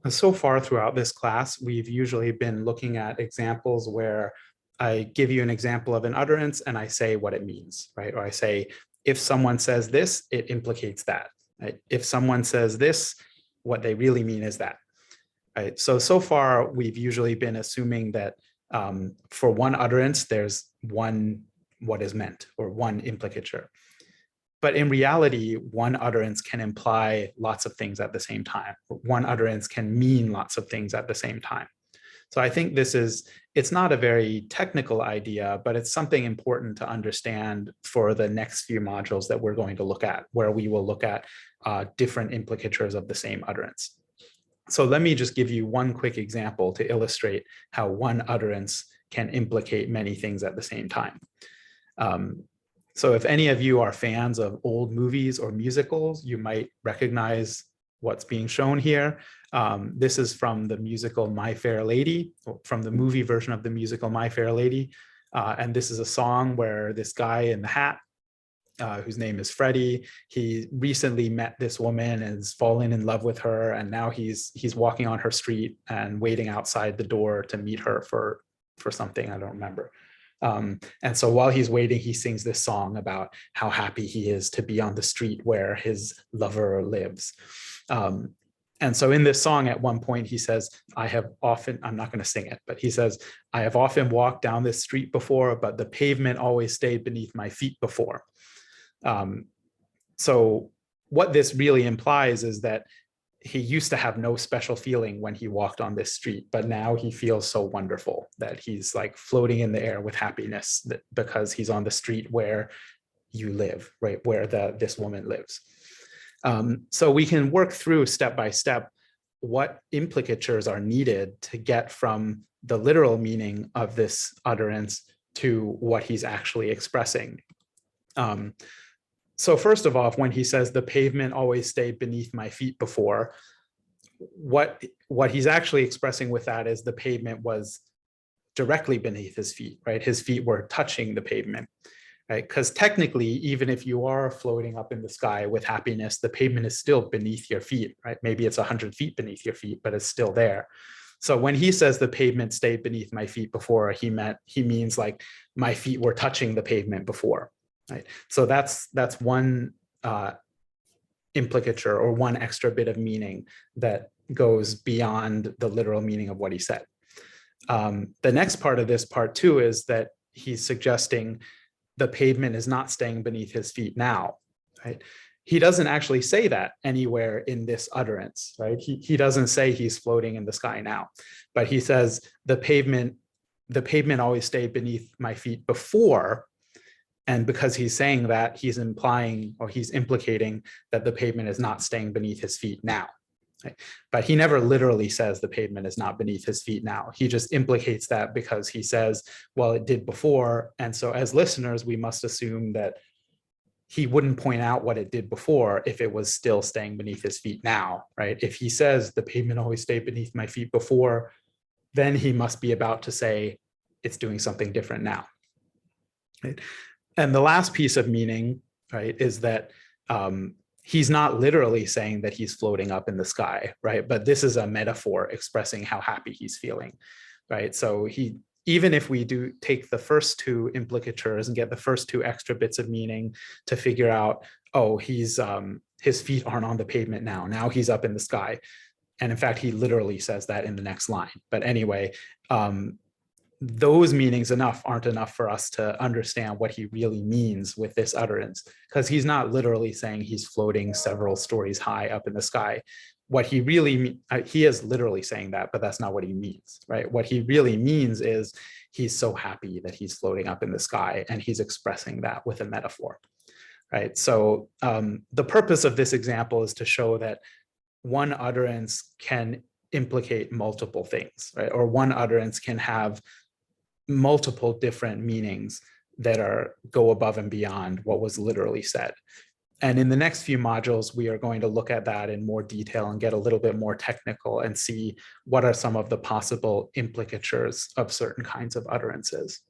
So far throughout this class, we've usually been looking at examples where I give you an example of an utterance and I say what it means, right? Or I say, if someone says this, it implicates that, right? If someone says this, what they really mean is that, right? So far, we've usually been assuming that for one utterance, there's one what is meant or one implicature. But in reality, one utterance can imply lots of things at the same time. One utterance can mean lots of things at the same time. So I think it's not a very technical idea, but it's something important to understand for the next few modules that we're going to look at, where we will look at different implicatures of the same utterance. So let me just give you one quick example to illustrate how one utterance can implicate many things at the same time. So if any of you are fans of old movies or musicals, you might recognize what's being shown here. This is from the musical My Fair Lady, from the movie version of the musical My Fair Lady. And this is a song where this guy in the hat, whose name is Freddie, he recently met this woman and is fallen in love with her. And now he's walking on her street and waiting outside the door to meet her for something, I don't remember. And so while he's waiting, he sings this song about how happy he is to be on the street where his lover lives. And so in this song, at one point, he says, I'm not going to sing it, but he says, I have often walked down this street before, but the pavement always stayed beneath my feet before. So what this really implies is that he used to have no special feeling when he walked on this street, but now he feels so wonderful that he's like floating in the air with happiness because he's on the street where you live, right, where this woman lives. So we can work through step by step what implicatures are needed to get from the literal meaning of this utterance to what he's actually expressing. So first of all, when he says the pavement always stayed beneath my feet before, what he's actually expressing with that is the pavement was directly beneath his feet, right? His feet were touching the pavement, right? Because technically, even if you are floating up in the sky with happiness, the pavement is still beneath your feet, right? Maybe it's 100 feet beneath your feet, but it's still there. So when he says the pavement stayed beneath my feet before, he means like my feet were touching the pavement before. Right. So that's one implicature or one extra bit of meaning that goes beyond the literal meaning of what he said. The next part of this, part two, is that he's suggesting the pavement is not staying beneath his feet now. Right. He doesn't actually say that anywhere in this utterance. Right. He doesn't say he's floating in the sky now, but he says the pavement always stayed beneath my feet before. And because he's saying that, he's implying or he's implicating that the pavement is not staying beneath his feet now. Right? But he never literally says the pavement is not beneath his feet now. He just implicates that because he says, well, it did before. And so as listeners, we must assume that he wouldn't point out what it did before if it was still staying beneath his feet now, right? If he says the pavement always stayed beneath my feet before, then he must be about to say it's doing something different now. Right? And the last piece of meaning, right, is that he's not literally saying that he's floating up in the sky, right? But this is a metaphor expressing how happy he's feeling, right? So even if we do take the first two implicatures and get the first two extra bits of meaning to figure out, oh, his feet aren't on the pavement now he's up in the sky. And in fact, he literally says that in the next line. But anyway, those meanings aren't enough for us to understand what he really means with this utterance, because he's not literally saying he's floating several stories high up in the sky. What he really he is literally saying that, but that's not what he means, right? What he really means is he's so happy that he's floating up in the sky, and he's expressing that with a metaphor, right? So the purpose of this example is to show that one utterance can implicate multiple things, right? Or one utterance can have multiple different meanings that go above and beyond what was literally said. And in the next few modules, we are going to look at that in more detail and get a little bit more technical and see what are some of the possible implicatures of certain kinds of utterances.